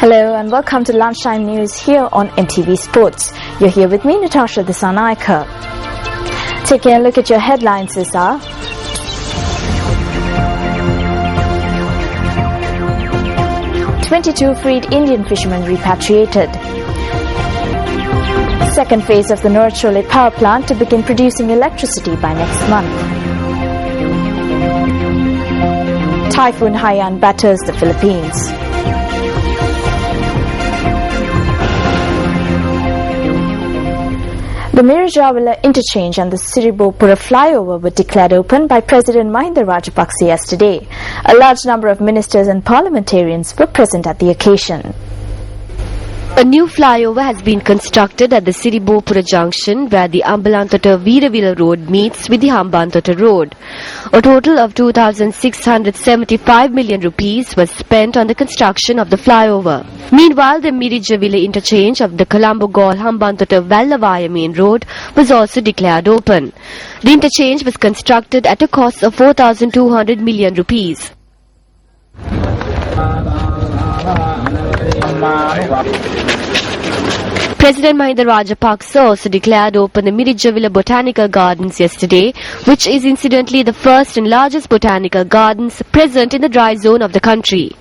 Hello and welcome to Lunchtime News here on NTV Sports. You're here with me, Natasha Disanaika. Taking a look at your headlines this hour. "22 freed Indian fishermen repatriated." Second phase of the Norachole power plant to begin producing electricity by next month. Typhoon Haiyan batters the Philippines. The Mirajawala interchange and the Siribopura flyover were declared open by President Mahinda Rajapaksa yesterday. A large number of ministers and parliamentarians were present at the occasion. A new flyover has been constructed at the Siribopura junction where the Ambalantota Veeravila road meets with the Hambantota road. A total of 2,675 million rupees was spent on the construction of the flyover. Meanwhile, the Mirijavila interchange of the Colombo-Gaul Hambantota Vallavaya main road was also declared open. The interchange was constructed at a cost of 4,200 million rupees. President Mahinda Rajapaksa also declared open the Mirijavila Botanical Gardens yesterday, which is incidentally the first and largest botanical gardens present in the dry zone of the country.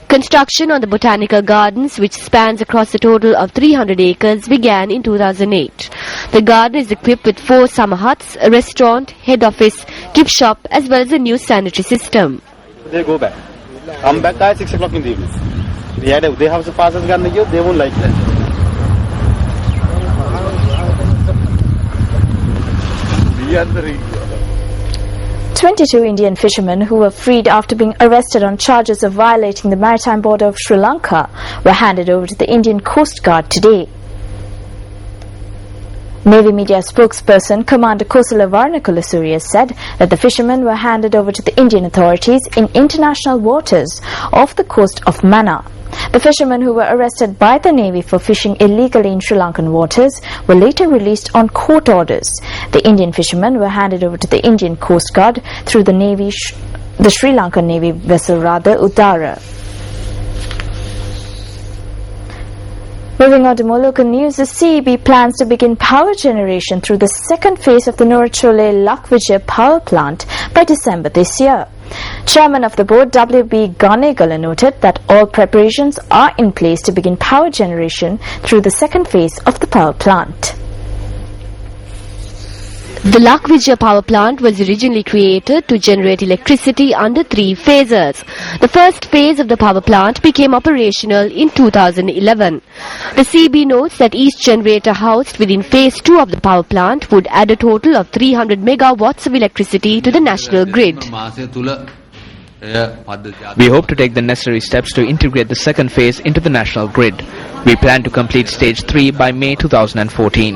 Construction on the botanical gardens, which spans across a total of 300 acres, began in 2008. The garden is equipped with 4 summer huts, a restaurant, head office, gift shop, as well as a new sanitary system. They go back. Come back at 6 o'clock in the evening. They have the passes gun, they won't like that. 22 Indian fishermen who were freed after being arrested on charges of violating the maritime border of Sri Lanka were handed over to the Indian Coast Guard today. Navy media spokesperson Commander Kosala Varnakulasuriya said that the fishermen were handed over to the Indian authorities in international waters off the coast of Mannar. The fishermen who were arrested by the Navy for fishing illegally in Sri Lankan waters were later released on court orders. The Indian fishermen were handed over to the Indian Coast Guard through the Sri Lankan Navy vessel Uddara. Moving on to more local news, the CEB plans to begin power generation through the second phase of the Norachole Lakvijaya power plant by December this year. Chairman of the board W.B. Ganegala noted that all preparations are in place to begin power generation through the second phase of the power plant. The Lakvijaya power plant was originally created to generate electricity under 3 phases. The first phase of the power plant became operational in 2011. The CEB notes that each generator housed within phase 2 of the power plant would add a total of 300 megawatts of electricity to the national grid. We hope to take the necessary steps to integrate the second phase into the national grid. We plan to complete stage 3 by May 2014.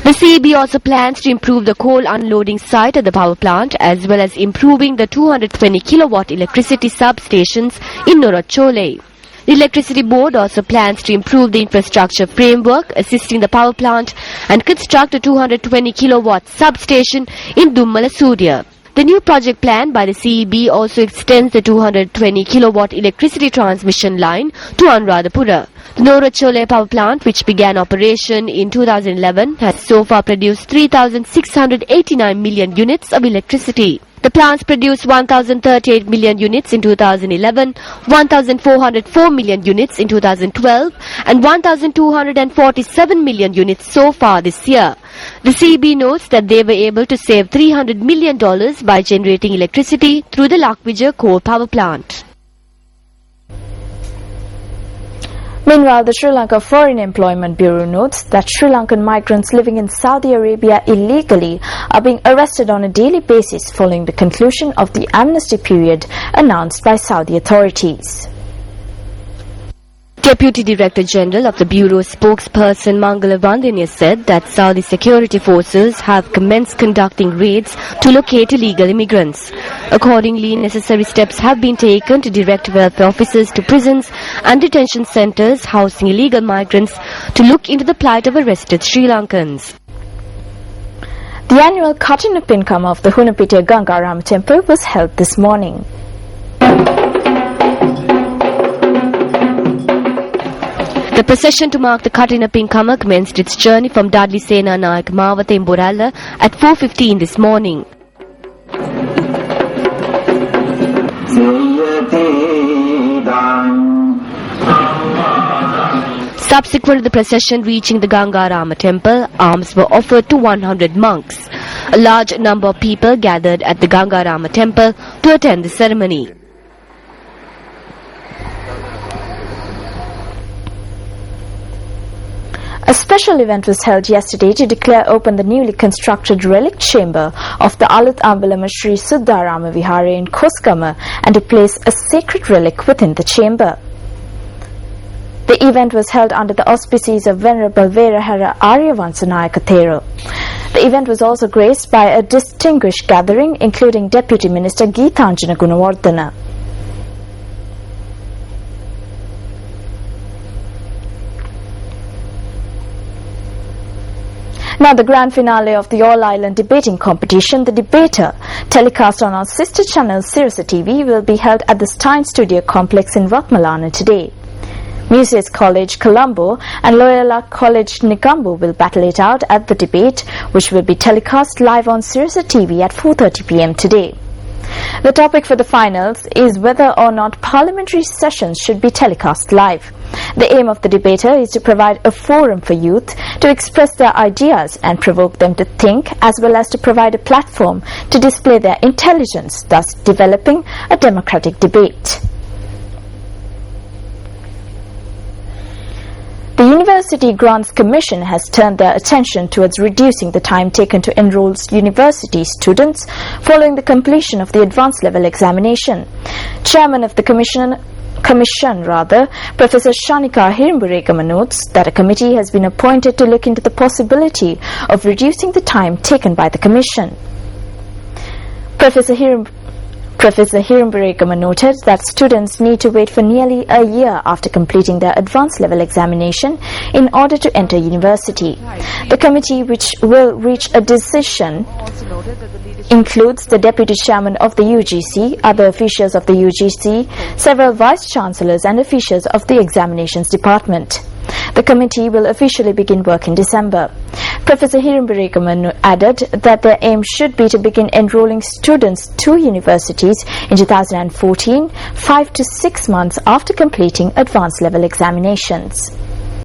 The CEB also plans to improve the coal unloading site at the power plant as well as improving the 220 kilowatt electricity substations in Norachole. The Electricity Board also plans to improve the infrastructure framework assisting the power plant and construct a 220 kilowatt substation in Dummala Surya. The new project plan by the CEB also extends the 220 kilowatt electricity transmission line to Anuradhapura. The Norachole power plant, which began operation in 2011, has so far produced 3,689 million units of electricity. The plants produced 1,038 million units in 2011, 1,404 million units in 2012 and 1,247 million units so far this year. The CEB notes that they were able to save $300 million by generating electricity through the Lakvijaya coal power plant. Meanwhile, the Sri Lanka Foreign Employment Bureau notes that Sri Lankan migrants living in Saudi Arabia illegally are being arrested on a daily basis following the conclusion of the amnesty period announced by Saudi authorities. Deputy Director General of the Bureau spokesperson Mangala Vandanya said that Saudi security forces have commenced conducting raids to locate illegal immigrants. Accordingly, necessary steps have been taken to direct welfare officers to prisons and detention centers housing illegal migrants to look into the plight of arrested Sri Lankans. The annual Katina Pinkama of the Hunapitiya Gangaram temple was held this morning. The procession to mark the Katina Pinkama commenced its journey from Dudley Sena Naik Mawata in Boralla at 4:15 this morning. Subsequent to the procession reaching the Gangarama temple, alms were offered to 100 monks. A large number of people gathered at the Gangarama temple to attend the ceremony. A special event was held yesterday to declare open the newly constructed relic chamber of the Alut Ambalama Sri Suddharama Vihara in Koskama and to place a sacred relic within the chamber. The event was held under the auspices of Venerable Verahara Aryavansanayaka Thero. The event was also graced by a distinguished gathering including Deputy Minister Geethanjana Gunawardena. Now the grand finale of the All-Island Debating Competition, The Debater, telecast on our sister channel Sirasa TV, will be held at the Stein Studio Complex in Vatmalana today. Musaeus College Colombo and Loyola College Negombo will battle it out at the debate, which will be telecast live on Sirasa TV at 4:30 p.m. today. The topic for the finals is whether or not parliamentary sessions should be telecast live. The aim of the debater is to provide a forum for youth to express their ideas and provoke them to think, as well as to provide a platform to display their intelligence, thus developing a democratic debate. The University Grants Commission has turned their attention towards reducing the time taken to enroll university students following the completion of the advanced level examination. Chairman of the Commission, Professor Shanika Hirimburekama notes that a committee has been appointed to look into the possibility of reducing the time taken by the Commission. Professor Hirimburekama noted that students need to wait for nearly a year after completing their advanced level examination in order to enter university. The committee, which will reach a decision, includes the Deputy Chairman of the UGC, other officials of the UGC, several Vice Chancellors and officials of the Examinations Department. The committee will officially begin work in December. Professor Hirimburekama added that their aim should be to begin enrolling students to universities in 2014, 5 to 6 months after completing advanced level examinations.